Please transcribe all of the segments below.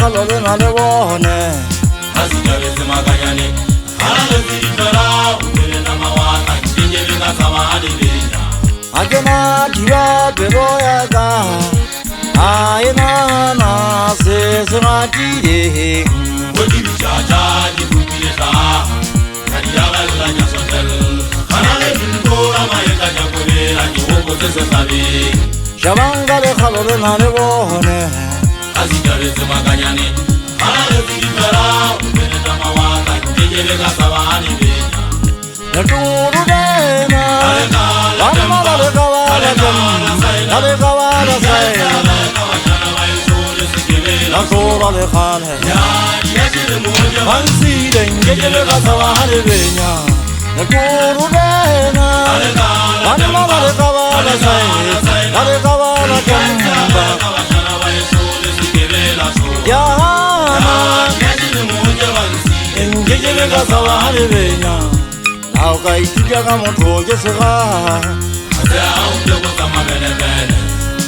khalo le na le bone Azitare se maganyane Halale zitara Ubele na mawata Kinje venga sama adibenya Akena diwa bero ya ka Aina na se se matire Wodi bichacha di bukireta Kadi yagalla nyasotel Halale zindora mayeka jakobera Nyogo sese sabi Shabanga le khalo le na le bone Azitare se maganyane Halale zitara Ubele na mawata Kinje venga sama adibenya Naturu dena Wamma le kawala jam Ale kawala sai Nasura le khane Mansi denge le kasawa hare benya Naturu dena Wamma le kawala sai Ale kawala jam Ya Denge le kasawa hare benya Auka itibia ka motho ke sega Ase auke go tsama bene bene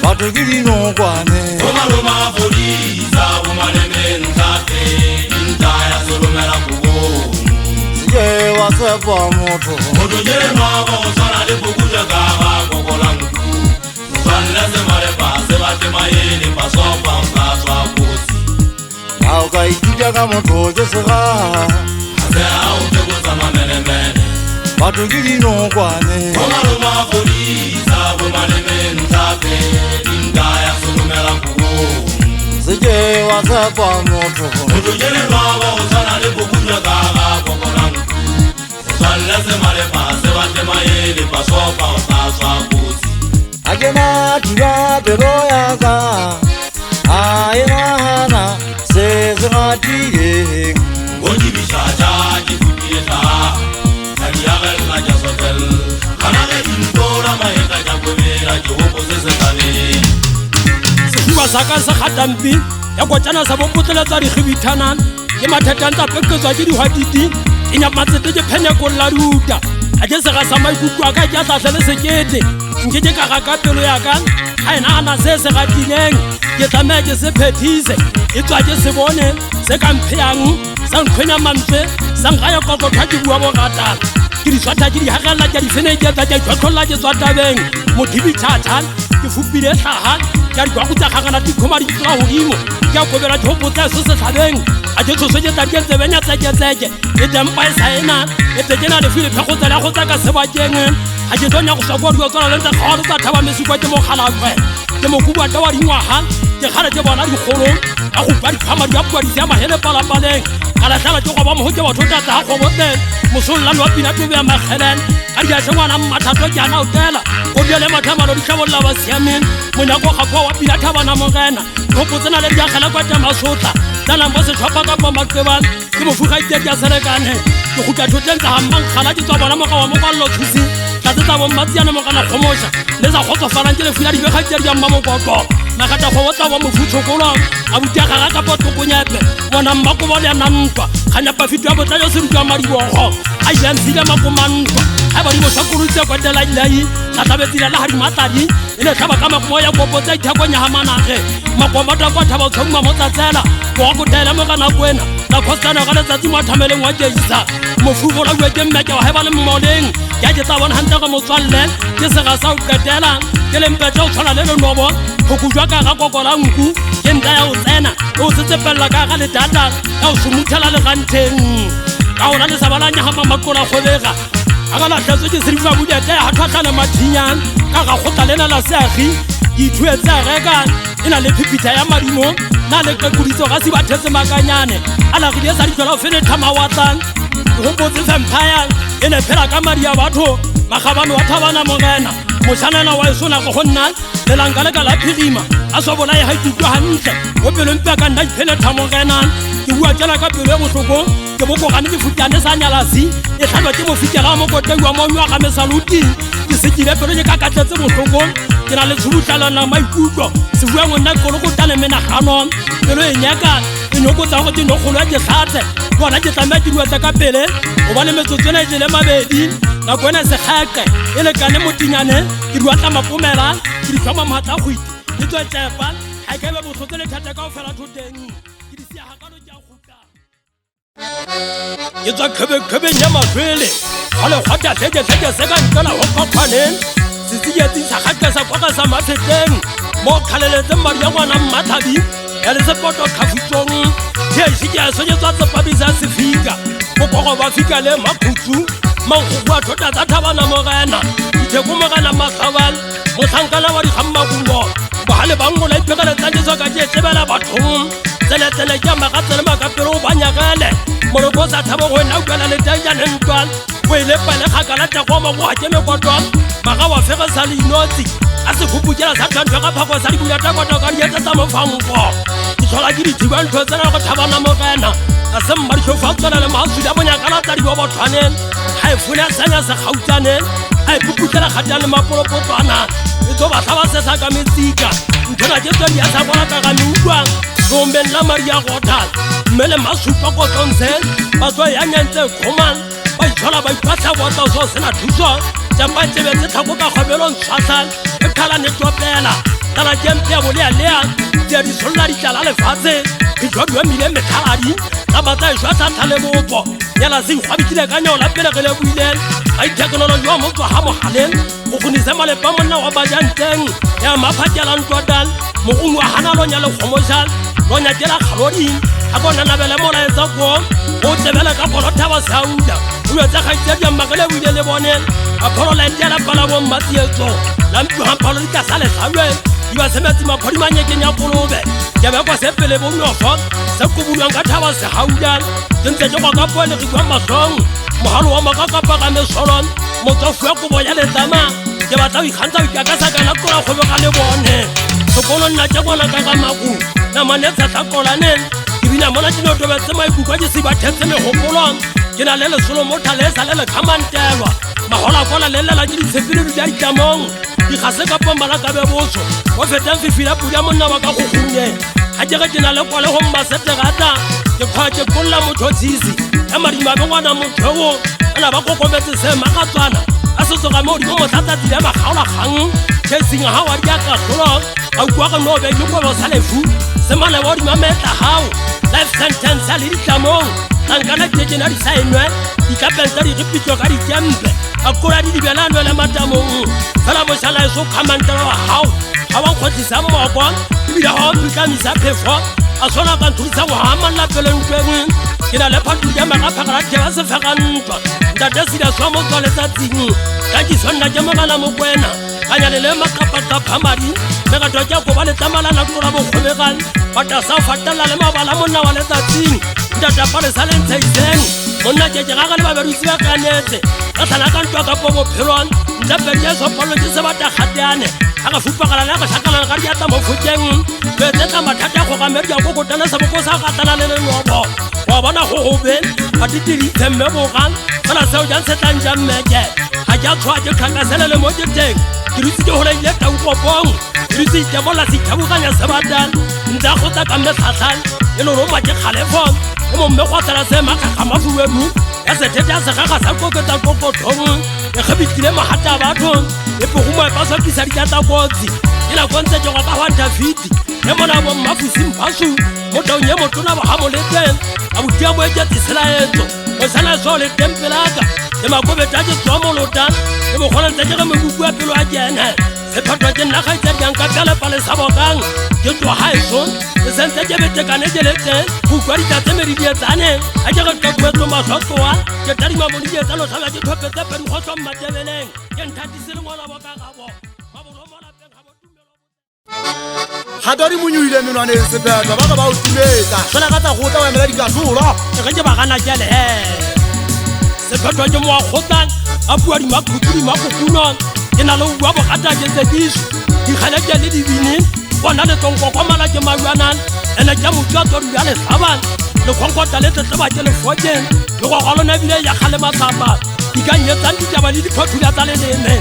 Batho ke dinokwane Omaloma polisa omaleme ntate Intaya solomela kubo Sije wa sepa motho Moto jeno aba osana de bukuja kaga kokola nku Swanle se mare pa se bate mayele pa sopa usaswa kusi Auka itibia ka motho ke sega Ase auke go tsama bene bene Batho ke dinokwane Omaloma polisa omaleme ntate Intaya solomela kubo Sije wa sepa motho Moto jeno aba osana de bukuja kaga kokola nku Swanle se mare pa se bate mayele pa sopa usaswa kusi Akena diwa bero ya ka Aina na se se matire Wodi bichacha di bukireta Kadi yagalla nyasotel Halale zindora mayeka jakobera Nyogo sese sabi Sefuba sa ka se kgatampi ya kotsana sa bopotleletsa dikgibithanana ke mathatang tsa pekezwa ke dihwatiti ke nyamatsete ke pheneko la ruta a ke sega sa maikutlo a ka ke a tlatlhe le sekete nke ke ka ga ka pelo ya ka ga e nagana se se gatileng ke tlamaya ke se phethise e tswa ke se bone se ka mpheyang sa nkgwenya mantswe sa nkgaya kokotlhwa ke bua bogatala ke diswatha ke di hagelela ke a difeneketsa ke a itlhotlholola ke tswa tabeng modibitšhatšha ke fupile tlhaga ke a dikwa go tsa gagana dikhoma di tloga godimo ke a kobela thopotsa se se tlhabeng a ke tshosojetsa ke tsebenya tseketseke e tempa e saena e tekena le filipe go tsela go tsa ka sebakeng ga ke tlonya go swa kwa dio tswana le ntse kgaolo tsa thaba mesikwa ke mokgalakwe ke mokubu ata wa dingwaga ke kgale ke bona dikgolong ka go kwa dikgama di a bua di sia mahele palapaleng ka latlhela ke goba mogo ke batho tatsa ga kgobotlele mosololane wa pinatobe ya makgelele ka diatlhe ngwana mmathatlo ke ana otela o diele mathamalo di tlhabolola ba siameng monyako gakgoa wa pinathabana mogena gopotsena le diagela kwa tamasotla tsanang bo setlhopha ka po maqebane ke mofugaitedi ya selekane ke gutla thotleng tsa gammankgala ke tswa bona moga wa mokwalelo thusi tlatse tsa bommatsiane mogana kgomoša le sa kgotsofalang ke lefula dibekgaitsedi ya mmamokoko magata kgobo tsa bo mofutshokolo a butiagaga ka potlokonyepe bona mmakobo le yana ntwa kganyapafito ya botla yo serutwa madibogo a ilantshile makomantwa ga badimo sakorutse kwetela ilai tlatlhabetsile la gadimatladi e le tlhaba ka makomo ya kopo tsa ithekonyega manage makomata kwa thaba tshomma mo tsatsela boga kotele mo ka nako ena la khostana ga letsatsi mo athameleng wa keisa mofugola bue ke mmeke wa heba le mmoleng ke a ke tsa bona gante go motswalle ke sega sa o qetela ke lempetla o tshwana le lenobo go kujwa ka ga kokola nku ke nta ya o tsena o se tsepelela ka ga le data ya o somuthela le ganteng ka ona le sa balanya ga mamakola kgobega a ga latlhetswe ke serifa budete ya tlhwatlhana mathinyane ka ga gotla lena la seagi ke ithuetse a reka e na le phipitha ya madimo na le qekodiso ga se bathetse makanyane a lagile sa ditlhola o fenetha mawatlang ke gopotse vampire e ne phela ka madi ya batho magabane wa thabana mogena mošanana wa esona go go nna lelanka le ka la phirima a swa bolae ga ikutlwa gantle mo pelong pea ka nna ipheletha mogenane ke bua tsela ka pelo e botlhokong ke bokogane ke futane sa nyalasi e tlhalwa ke mofikela mo koteiwa mo nywa ga mesaluting ke sekile pelo ke ka katletse botlhokong ke na le tshobutlalana maikutlo se bua ngonna kolo go tane menagano pelo e nyaka e nyokotsa go tinokgolo ya ditlhatse bona ke tlamea ke duetsa ka pele o bane metsotsena e tlele mabedi nako ena segeke e lekane motinyane ke duatla mapomela ke ditlhoma mogatla go ite ke tswe tsepa ga ke be botlhotse le thata ka o fela thoteng ke ke tswa khebeng ya mafele ga le gwata tleke se ka ntela go kophaneng setsiyetsing sa gakesa kwa ka sa mafeteng mo kgaleletseng madi ya ngwana mmathabi ya le sepoto kgafutsong ke a sonyetswa tsepamisa sefika bokogo ba fika le makhutsu mankgogo a thota tsa thabana morena ditheko morena matlhabal motlhankana wa dikgammakumo bogale bangola ipekeletsanyetswa ka ke tsebela bathong tseletele ke magatsele makapelo ba nyakele moroko sa thabo go ena utlwela letenjaneng twal o ile pele kgakala tekoma go ake mekotwa maga wa fegesa le inotsi a se khupukela sa thantho ga phako sa dibula takota ka dietsa tsa mofanko ke tlhola ke dithiba ntho tsena go thabana morena a se mmaditšhofa tswela le masudi a bonyakala tsa dibo botlhwaneng ga e fone a senya se gautsaneng a ipupukela kgatang le mapolopotlwana e tso batla ba sesa ka metsika nthona ke tswedi ya sa bona ka ga meutlwang lombeng la mari ya gotala mme le masupa kotlontseng ba tswa ya nyentse kgoman ba itshola ba ipatla botla so sena thuso jampa tsebetse tlhako ka kgobelong tshwatlhal e khala netopela tala kempe ya bolea lea tsia di solla ditala lefatshe e jwa mile mekhaladi ka batla e jwa tlatha le bopo yala se ikgwabikile ka nyaola pele ge le buileng ga itheknoloji wa motswa ga mogaleng go gonise malepa monna wa bajanteng ya maphakelang total mogongwe wa ganalonya le kgomojal lonyakela kgaloding a bonanabele molaetsa ko o tsebele ka pholothaba sauda o yetse gaitsediamakele buile le boneng a phololetela palabong matsietso lampigamphalo di ka sa letlhalwe di ba semetsi maphodimanyekeng ya kolobe ke bekwa se pele bonofo se kobulwang ka thaba segaudan ke ntse ke kwa ka poelegikwa matlhong mogalo wa makakapa ka mesolon motsofu ya kobo ya letlama ke batla o ikgantsa o ikakasakana kola kgobeka le bone sekolo nna ke kona ka ka maku namanetsa tlakolaneng ke bina mona ke notobetse maikukwa ke se bathetse megopolong ke na le lesolo mo thalesa le lekgamantelwa magola kola lelela ke ditshepile di a ditlamong dikgase ka pombala ka beboso go fetang fifila pudi ya monna wa ka go gonye ga ke ge ke na le kwale go mmaseterata ke kgwa ke kolola mothotshisi ya madimabe ngwana motheo ana ba kokobetse se makatswana a setsoga mo godimo motlatsatsile ya makgaolakgang casing ga wa diakatlolo a ukwa go no be ke kwebo sa lefu semane wa dimametla gao life sentence ya le ditlamong tankana kekena di saenwe dikapentsa di repitso ka dikempe a kola di dibelanwe le matamong fela bošala eso kgamantela wa gao ga wa nkgotlisa mmoko ebile ga wa pitlamisa phefo a tshwana ka nthudisa go gamanla pelentweng ke na le phatudi ya magapagala theba sefegantwa ntate sida swa mo tswa letsatsing ka kisonna ke mogana mokwena ka nyalele makapakapa madi megatwa ke koba letlamalana kola bokgobegang bata sa fatela le mabala monna wa letsatsing ntatapa le sa lentšhaiseng monna keke gaga le baberusi ba kanetse ka tlhana ka ntwa ka po bophelong ntapedi ya sopolo ke se bata kgateane a ga fupagala le a go tlhakalana ga diatla mo fokeng betsetla mathata ya kgogamedi ya kokotana seboko sa gatana le lenobo wa bona go gobe ga ditiritse mme bogang fela seo jang se tlang jang mmeke ga ke a tshoa ke kgakaselele mo keteng ke dutse ke goleile taukopong ke dutse itemola seithaboganya sebatang ntse a gotsa ka metlhatlhang e loroma ke kgalefong o momme go atlala se makgakgamafuwenu ya sethete ya segaga sa koketsa kokothong e kgebikile magata a batho e pogomo e paswakisa dikatsa kotsi e nakontse ke go ka wantafiti e mona bommafosimphasu mo taong ye motona ba ga moleteng a botia mo eketseselaetso go sana so le tempelaka ke makobeta ke tswa molotang ke bokgonantse ke ge mekuku ya pelo a kene sephatwa ke nna gaitsadiang ka pelepale sa bokang ke tswa gaeso ke sentse ke betekane ke leteng go ukwa ditatse medidietsaneng a ke ge kakuetso matlhotloa ke tadima modidietsano tlhabja ke thopetse penkgotlwa mmatebeleng ke nthatise le ngwana boka gabo gatadi monyoile menwane e sepetwa ba ka ba o tumetsa fela ka tsa gotla o emela dikatlolo ge ke bagana kele sephetwa ke moa kgotlang a bua dimakhutu dimakokunong ke na le o bua bogata ke tsekiso dikgaleke le dibini bona le tlonkokomala ke maduanang ene ke motho a tswadu ya letlhabang lekgonkota le tletleba ke lefokeng legogolona ebile ya kgale matsapa di ka nyetsang ditaba le diphothula tsa leleme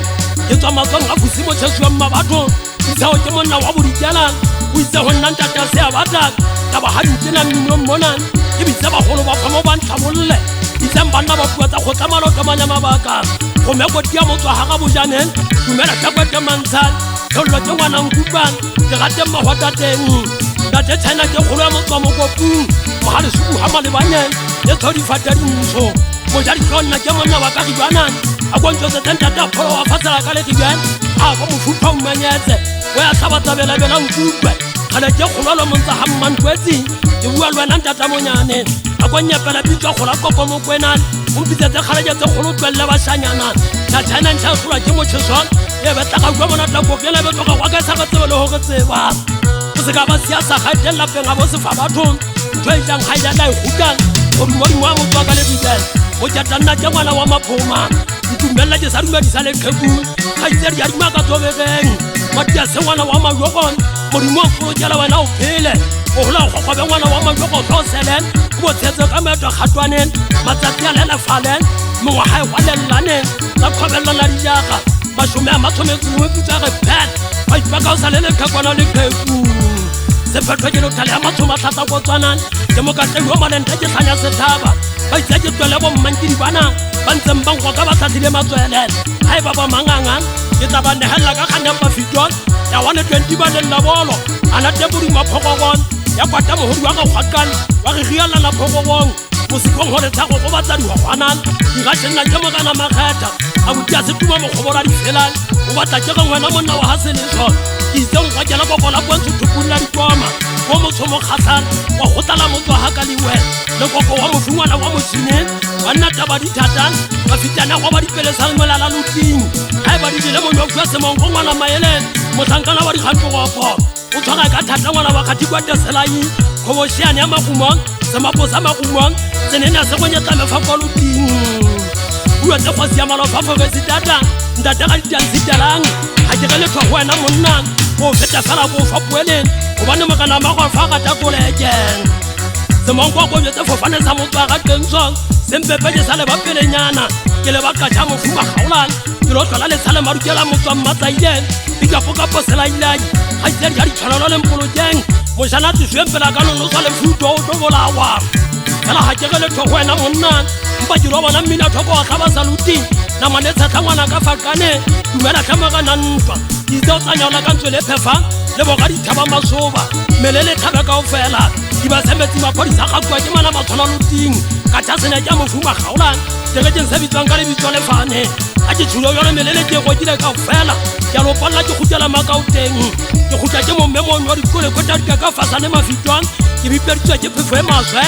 ke tswa matsong a fusi motšhesiwang mabathong isao ke monna wa bodikelang o itse go nna ntata se a batlang taba ga ditsena mminong monang ke bitse bagolo ba kgomo ba ntlhabolle itseng banna ba pua tsa go tsamalotomanya mabaka go mekotia motswa ga ga bojaneng dumela takwete mantshang thollo ke ngwanang kupang ke rateng magotateng ntate China ke kgolo ya motswa mokopung mogale suku ha malebanyeng le thodi fata dintsho mojadi tsona ke monna wa ka ribana a kontse tenta ta pholo wa fatsala ka le digan a go mofupha mmanyetse o ya tlhabatsa bela nkukwe kgale ke kgolo lo montsa ha mmantwetsi ke bua le wena ntata monyane a konyepela bitswa kgola koko mokwenane o mpitsetse kgale tse kgolo twelle bashanyana ta China ntša tlhola ke motšheswana e betla ga kwa bona tla kopela be tloga kwa ka sa tsebe le go tseba o se ka ba sia sa ga tella penga bo se fa bathong ntwe jang ha ya dai hukang o mo mo mo tswa ka le bidel o ja tanna ke ngwana wa maphoma ntumella ke sa dumedisa le khebu ga itse ya dima ka tobegeng matia se ngwana wa mayogon modimo o jela wena o phele o hlola go go be ngwana wa mayogo tlo selen o tsetse ka metwa khatwaneng matsatsi a lela falen mo ha wa lelane la khobella la dijaga mashome a mathometse mo putsa re pet ba ipaka o sa lele khakwana le khebu se phetho ke no tala mathoma tlata go tswana ke mo ka tlo malenta ke tlhanya sethaba ba itse ke tswele bo mmantidi bana ba ntseng ba ngwa ka ba tlhatlile matswele hai ba manganga ke taba ne hella ka khanya mafitwa ya 120 ba le labolo ana teburi maphogogon ya kwata mohodi wa ga khwakan wa re riala la phogogong mosikong hore tsa go batsa di hwana ga tsena ke mogana makgetha a botya se tuma mogobora di felang o batla ke ga ngwana monna wa hasele so ke tseng go kela go gola bontse thupulla di kwama go motho mo khatlana wa go tala motho ha ka liwe le gogo wa mofungwana wa motsine wa nna taba di thatang ba fitana go ba di pele sa molala luting ha ba di le mo no kwa se mo ngwana maele mothankana wa di khatlo go o tshwara ka thata ngwana wa khati kwa teselai go bo shiane ya magumong se maposa magumong tsenena se go nyetla mefa luting bua tse go sia malo fa fo se data ndata ga ditantsi talang ha ke le tlo wena monna o feta fela go fa pueleng o bana magana ma go fa ga ta kolekeng se mongo go nyetse fo fane sa motwa ga tenso sempe pele sa le ba pelenyana ke le ba ka ja mo fuma gaolan ke lo tlola le sale marukela motswa mmatsaile pika poka posela ilai ha itse ya di tshwanelo le mpolojeng mo jana tswe mpela ka no sa le futo o tlo bolawa kala ha ke le tlo wena monna mpa di roba na mmina thoko ga ba saluti na manetsa tlangwana ka fakane dumela tlhamaga na ntwa di tso tsanyana ka ntswe le phefa le boga di thaba masoba melele thaba ka ofela di ba semetsi maphodisa ga kwa ke mana matshwana luting ka tsena ja mofuma gaolang tere ke se bitswang ka le bitswa le fane a ke tshulo yona melele ke go dile ka ofela ya lo palla ke khutela makauteng ke khutla ke mo memo no di kole ko tadi ka fasane mafitwang ke biperitswa ke phefo e maswe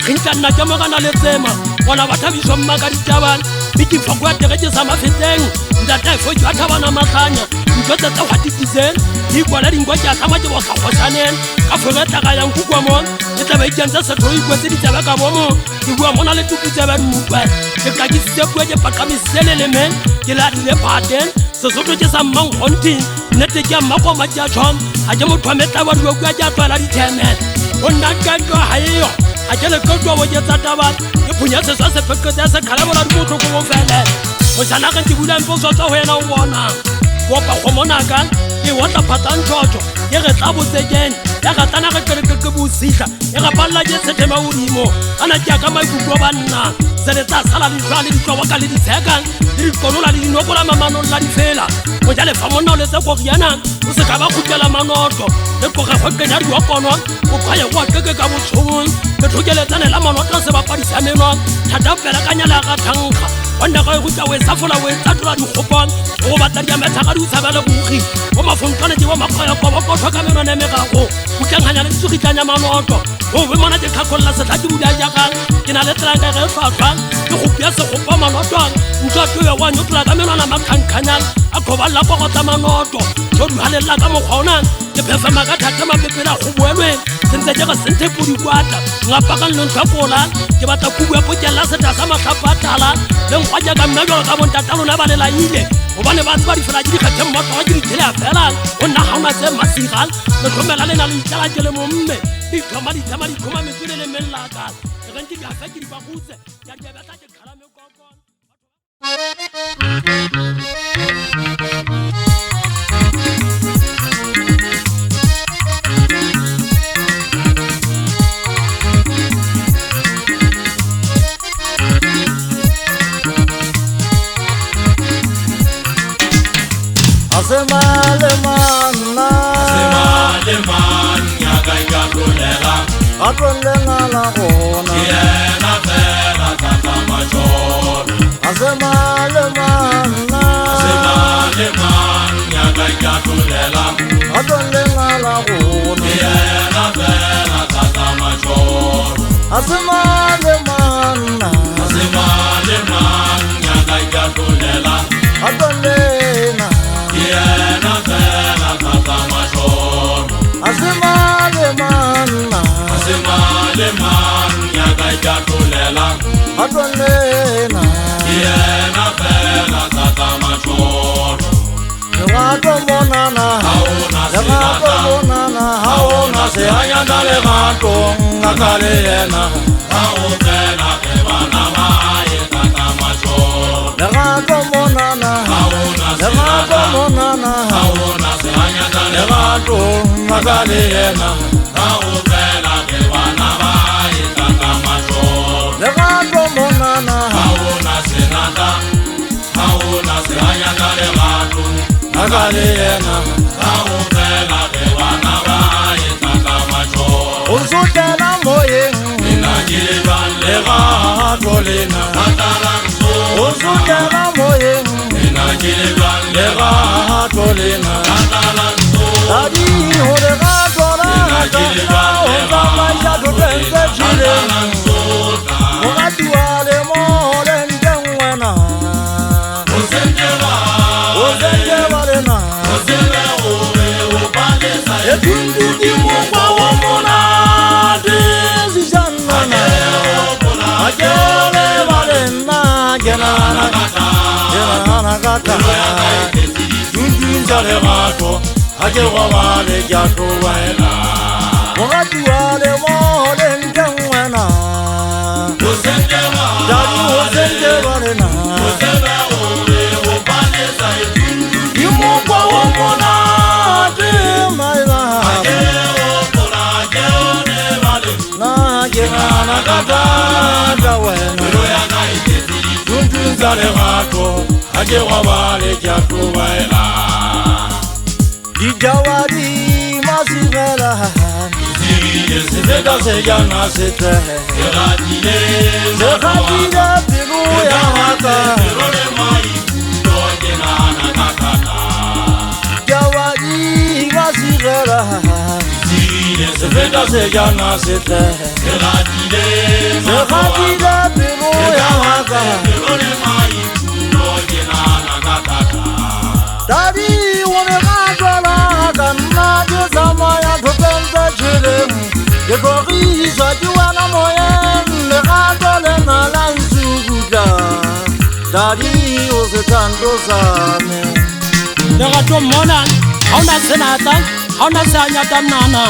rinta nna ke mogana le tsema bona ba thabiswa mmaka ditabana biki fokwa tere ke sa mafeteng ndata fo jwa thabana matlanya ntse tsa hwatitisen di kwala dingwa ke atlama ke bo tlhagoshaneng ka foreta ga yang kukwa mo ke tla ba ikentse setho ikwetse ditaba ka bomo ke bua mona le tukutse ba dukwa ke ka ke se bua ke pakamisele le men ke la di le paten se sotho ke sa mang honting nete ke mako ma tja tshom ha ke motho metla ba dua kwa tja twala di temen onna ka ntwa ha yo a ke le kotwa bo ke tsa taba ke phunya se sa se peketse se khala bola di motho go fele mo jana ka ke bula mpo so tsa ho yena o bona go pa go monaka ke wata phatang tshotho ke re tla botsegen ya ga tana ga ke bositla e ga balla ke sethema odimo ana ke ka maikutlo banna se le tsa sala di jwale di tlowa ka le ditshekang le di konola le dinokola mamano la di fela mo jale fa monna le tsa go riana o se ka ba khutela manoto le go ga go kenya di okono o khaya go keke ka botshong ke tlhokele tsane la manoto se ba padisa menwa thata fela ka nyala ga thankga wanda go go tsa we safola we tsa tlola di khopang go batla di ametsa ga di utsabela bogi o mafontwana di wa makgoya go ba go tlhoka menwa ne megago o tlanganya le tsugitanya manoto o be mona ke khakolla se tla di buda jagang ke na le tranga ge fafa ke go pya se go pa manoto ntwa tlo ya wa nyotla ka menwa na makhankanyang a go balla go tsa manoto tlo di halela ka mogona ke phefa maka thata mapepela go boelwe sentse ke ga sente pudi kwata ngapa ka lo nthakola ke batla kubua potela se tsa matlhapatala le ngwaja ka mmelo ka bontatalo na balela ile obane ba tsba di fela di khathe mmoto ga di tlela fela o nna ga una tse masigal le tlhomela le na le tsala ke le momme di thoma di khoma metswele le mellaka re ntse ga fa ke di bagutse ya ke batla ke khala me kokon Asema le man ya ga ka tlolela gato le ngala gona ke yena fela tata matšholo a se male manna se male man nyaka ka tlolela gato le ngala gona ke yena fela tata matšholo a se male manna se male man nyaka ka tlolela gato lena ke yena fela tata matšholo a se male manna se male man nyaka ka tlolela gato lena ke yena fela tata matšholo legato monana legato monana ga ona se anyana legatong ngaka le yena ga o fela ke bana bae tata matšholo legato monana legato monana ga ona se anyaka legato ngaka le yena ga o fela ke bana bae tata matšholo legato monana ga ona senata ga ona se anyaka legato ngaka le yena ga o fela ke bana bae tata matšholo o sotela moyeng ena ke ban legato lena Atalanso, o sotela moyeng ena ke ban legato lena Atalanso, dadi o legato la gata o tsamaya totentse tshileng Atalanso, mogatiwa le mo lenteng wena Osenteba, o sente ba lena Osebe ore opalesa e tundu di mokgwa wa monate sejannana a kele ba lena kenana kata tundu tsa legato a ke gobale ke a tlobaela mogatiwa le mo lenteng wena Osenteba, dadi o sente ba lena Osebe ore opalesa di mokgwa wa monate maela na kenana kata wena tuntunza legato a ke gobale ke a tlobaela dijawadi masigela sefeta sejana setle segatile pelo ya gaka dijawadi masigela sefeta sejana setle segatile pelo ya gaka dadi o ne ga tswela ka nna ke tsamaya thotentse tšheleng ke tlogišwa ke wena moyeng legato lena la nsukutla dadi o sethanto same legato mona ga o na senata ga o na seanyata nnana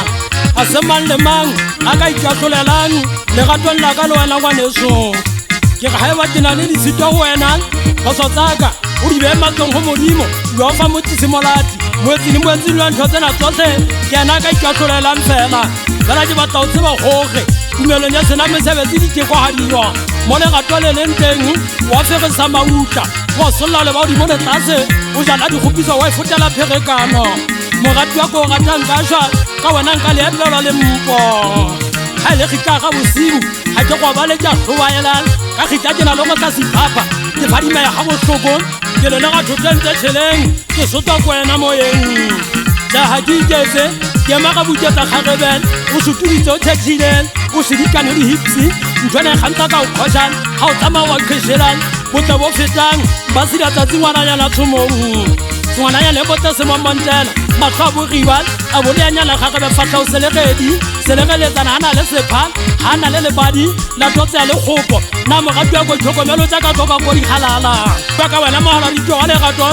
a se mang le mang a ka ikatlolelang legatong la ka le wena ngwaneso ke ga eba ke na le disito go wena phoso tsaka o di bee matlong go modimo di ofa motisimolati moetsing le moetsing lwa ntho tsena tsotlhe ke ena ka ikatlolelang fela fela ke batla o tseba gore tumelong ya sena mesebetsi dikekogadiwa mo legato le leng teng wa fegisa mautla wa solola le ba odimo le tlase o jala dikgopiso wa e fotela pherekano mogati wa ko o ratang ka šwa ka wena nka le epelwa le mpo ga e le gika ga bosigo ga ke gobale ke a tlhobaelang ka gika ke na le go tla sephapa ke phadimaya ga botlhoko ke le le gathotentse tšheleng ke sotwa ko wena moyeng ja ga ke iketse ke ema ga buketsa kgagebele o sotoditse o thexileng o sedikane le hipsi nthwane gantsa ka o kgošang ga o tsamaya wa kgešelang botle bo fetang ba sida tsatsi ngwananyana tshomong ngwananyana e botle semomontela matlho a bogibal a boleanyana gagebe fatlhao selegedi selegeletsana ga na le sepha ga na le lebadi la totsea le kgopo na mogati ya ko tlhokomelo tsa ka tloka ko dikgalala ka wena mogola ditoga legato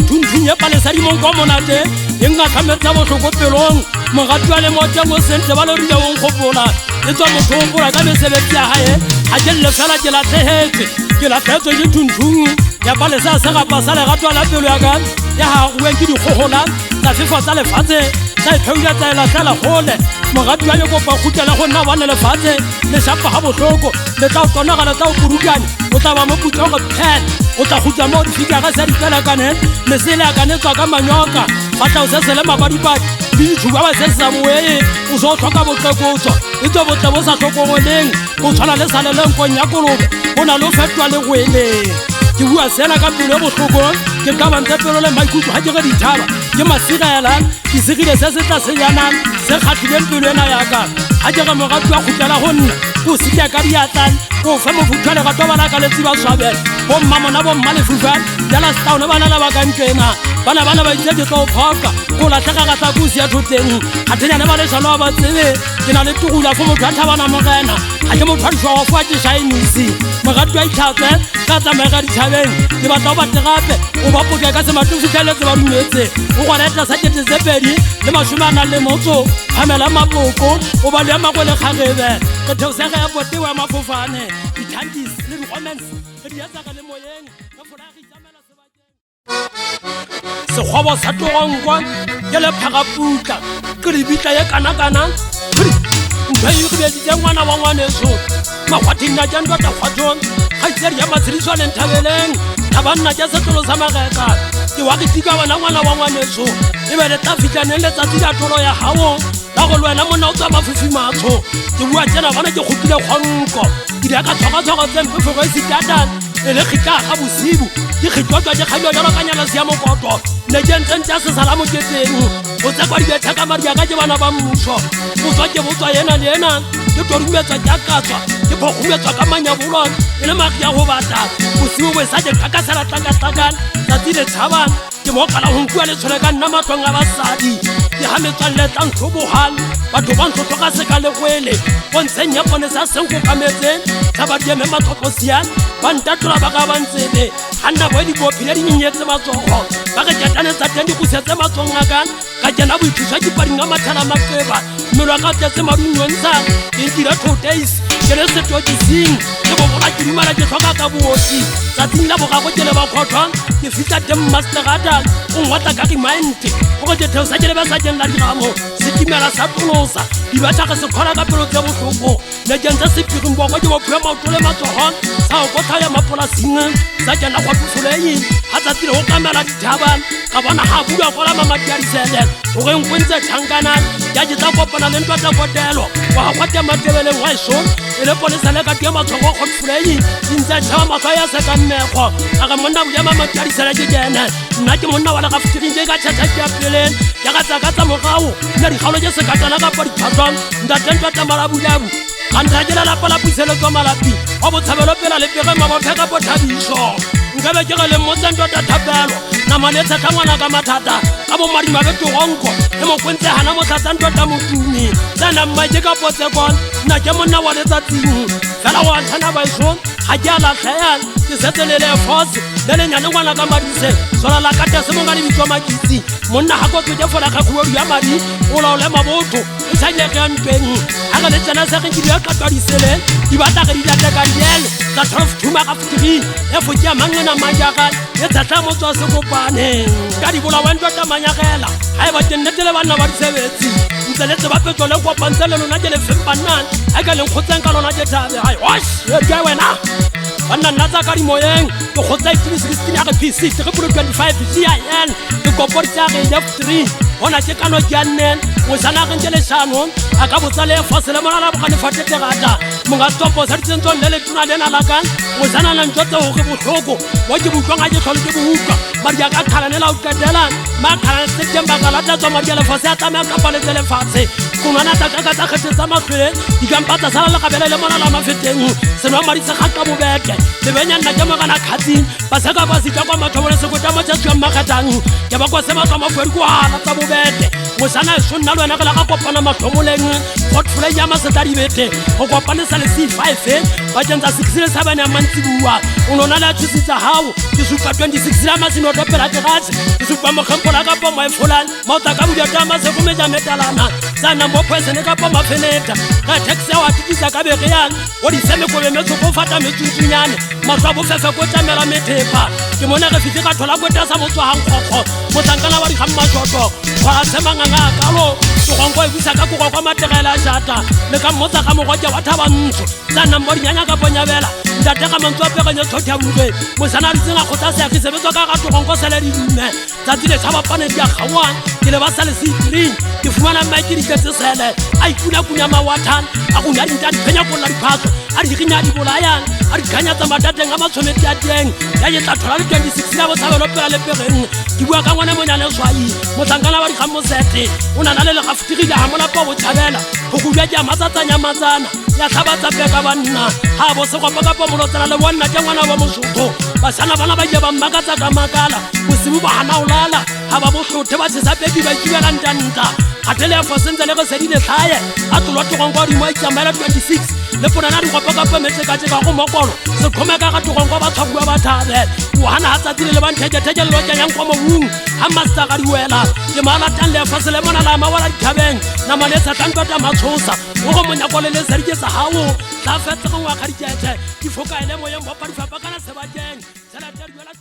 thunthunye palesadimong kwa monate e nka tlhametsa botlhoko pelong mogati wa le moteng o sentle ba lorile o nkgopola e tswa motho o mpola ka mesebetsi ya gae ga ke lle fela ke latlhegetswe ke latlhegetswe ke thunthung ya palesa segapa sa legato la pelo ya ka ya gagueng ke dikgogola tsa fefo tsa lefatshe tsa ipheula tsa e latlhela gole mogadi wa yo kopa khutela go nna bana lefatshe le shapa ga bohloko le tla o tonagala tsa o kurukane o tla ba mo putla go phela o tla khutla mo di fika ga sa di pela kaneng le sele a kanetswa ka manyoka ba tla o sesele mabadipadi le dithuba ba sesa moe o so tlhoka botlekotso e tlo botle bo sa tlhokomoleng o tshwana le saleleng kong ya kolobe o na le o fetwa le goeleng ke bua sena ka pelo e botlhoko ke ka bantse pelo le maikutlo ga ke ge dithaba ke masirelang ke segile se se tla senyanang se kgatlhileng pelo ena yaka ga ke ge mogati wa khutlela go nna ko sekia ka diatlane ko fe mofutho legato bana ka letsi ba swabela bomma mona bomma lefufane jala setaone bana la bakantlena bana ba itse ke tlo phoka ko latlhega ka tla kosi ya thoteng gathenyane ba lešalo ba tsebe ke na le tugula fo motho a thabana mogena ga ke motho a dišwa go foa ke shainisi mogati wa itlhatswe ka tsamaega ditšhabeng ke batla o bate gape o bapoke ka semate o fitlheletse ba dumetse o gona etla sa ketesepedi le masome a nang le motso phamela mapoko o ba le ya mako le kgagebe ke theosege ya potewa ya mafofane dithandis le di-comments re di etsaka le moyeng re fola re itamela sebakeng sekgobo sa togonkwa ke le phagaputla ke lebitla ye kana-kana ntho e gebeditse ngwana wa ngwaneso magwathina ja ntota kgwathong ga itsedi ya matshediswaneng thabeleng thabanna ja setlolo sa mageka ke wa ketika wena ngwana wa ngwaneso e be le tla fitlhaneng letsatsi la tolo ya gago la go le wena monna o tsa mafofi matsho ke bua tsena bona ke kgopile kgonko ke di ka tshwaga-tshwaga tsempefego e setatan e le kgitla ga bosibu ke kgitlotswa ke kgadio jalo ka nyala se ya mokoto ne ke ntsentse a se sala moketeng o tsekwa dibetha ka mariaka ke bana ba mmuso botswa ke botswa ena le ena ke torumetswa ke akatswa ke phogometswa ka manyabolong e le magi ya go bata bosibu bo e sa ke kakasela tlakatlakane tsatsi le tshabang ke mokala go nkua le tshole ka nna matlong a basadi ke ga metswalle tlhobogang batho ba ntlhotlho ka seka le goele go ntsheng ya pone sa senkokametseng sa badieme matlhotlosiane ba ntatola ba ka bantsebe ga nna boe dikophile di nyenyetse matsogo ba ke ketanetsa teng di kosetse matsong a kan ka kena boithuswa dipading a mathela maqeba mmelo a ka tletse madunyontsang ke nkile totace ke le setokising ke bobola ke dumala ke tlhoka ka boosi tsatsing la bogago ke le bakgotlhwang ke fitlha teng masterata o ngwatla ka remente go ke theosa ke le ba sa keng la diramo setimela sa tolosa dibatla ge se kgola ka pelo tse botlhoko ne ke ntse sepiging boko ke bophile maoto le matsogong sa go kotla ya mapolasing sa kena go tufoleng ga tsatsi le go kamela dithabane ka bona ga bua gola mamadi a disele go ge nkwe tšhankanang ya ke tsa kopana le ntwa kotelo wa ga kwate matebeleng wa ešong e le polesa le ka tia matshogo go tufoleng di ntse tšhaba matlho ya se ka mmego ka ge monna boja mamadi a disele ke kene nna ke monna wa le ga fitiging ke ka tšhatša ke apeleng ya ka tsaka morago nna dikgalo ke sekatana ka pa diphatlwang ntatentwa tamalabulabu kanta ke lalapa la puseletswa malapi wa botshabelo pela le pege mabothe ka pothabišo nkabe ke ge le motsentwa tathapelo namanetshetla ngwana ka mathata ka bomadimabe togonko e mokwentse gana motlhatsantwa ta motumi tsena mmake ka potsekon nna ke monna wa letsatsing fela go antlhana baešong ga ke a latlheyan ke setse le lefos le lenyane ngwana ka madise sola la katese monga le bitswa makitsi monna ga kotso ke fola kgakhuodu ya madi o laole mabotho e tshanyege ya ntweng ga ge le tsena sege ke di a katwa diseleng di batla ge di lateka diele tsa 12 tuma ka 3 e foke ya mangena majagan e tsatla motswa sekopaneng ka di bola wentwa tamanyagela ga e ba ke nnete le banna ba disebetsi ntse le tseba petso le kopantse le lona ke le fempannan ga ke leng kgotseng ka lona ke thabe hai osh ke wena banna nna tsa ka dimoyeng ke kgotsa 316 ya ge pc 325 cin ke kopori tsa ge f3 gona ke kano ke a nnen mosanageng ke lešano a ka botsa le fosele mona la bogane fatetegata monga topo sa ditsentsong le letona le nalakan mosananantso tseo ge botlhoko wa ke butlwang a ke tlhole ke boutlwa madi a ka kgalanela o qetelang makgalane september ka latatswa madi a lefase a tsamaya kapaletse lefatshe konwana tataka tsa kgethe tsa matlhwele dikampa tsa sala legabela le mona la mafeteng senwa madi se gata bobeke lebenyanna ke mogana kgatsing ba seka ba sitla kwa mathobole sekotamo tsa tswang makgetang ke ba kwa se matlwa mafwedi ko hala tsa bobeke mosana e sonna le wena ge la ga kopana matlhomoleng gotfole ya masetla dibete go kopanesa le C5 bakeng tsa 6 le 7 ya mantsibua o nona le a thusitsa gago ke supa 26 la masinotopela tegatse ke supa mokgempola ka pomo e folang maota ka bodiata masegomeja metalana sana mopwesene ka poma feneta ga taxi ya wa tikisa ka begeang o disemekobe metsoko o fata metsuntsunyane matlwa bofefe ko tlamela methepa ke mona ge fitlhe ka thola kota sa tswa hankgokgo motlankana wa dikgammašoto wa semanganga kalo togonko e buisa ka kogo kwa mategela a šata le ka mmotsa ka mogoke wa thabantsho tsa nambo dinyanya ka ponyabela ntate ga mantswe a peganye tlhothi a buge mosana a ditsenga kgotsa seagi sebetswa ka ga togonko sele di dume tsatsi le tlhabapane di a kgaoang ke le ba sa le seitring ke fumana mmaeke diketse sele a ikunakunya mawathane a gonya dinta diphenya kolola diphatso a di ginya di bolayang a di kganya tsa matateng a matshwanedi a teng ya yetla thola le 26 ya botshabelo pega le pegeng ke bua ka ngwane monyane swai motlankana wa dikgammosete o nana le legafutigile ga molapa botshabela go go bja ke a matsatsanyamatsana ya tlhabatsa peka banna ga bo segopa kapa molotsana le bonna ke ngwana wa mosotho basana bana ba je ba mmakatsa ka makala bosibu ba gana o lala ga ba botlhothe ba tshesa pepi ba ikibelang tanta gatele ya fosentse le go sedile tlhaye a tlolwa togonko dimo a itsamaela 26 le ponana digopa kapa metsekateka go mokolo sekgomeka ga togonko ba tshwabua ba thabela o gana ga tsatsi le le bantheketheke le lokanyang kwa mobung ga master ga diwela ke maalatang le ya fase le mona la mawala dithabeng nama le tsatlantota matshosa o go monyako le le sedike sa gago tla fetse go ngwaga dikete difokaele moyeng bopa difapakana sebakeng tšhelete diwela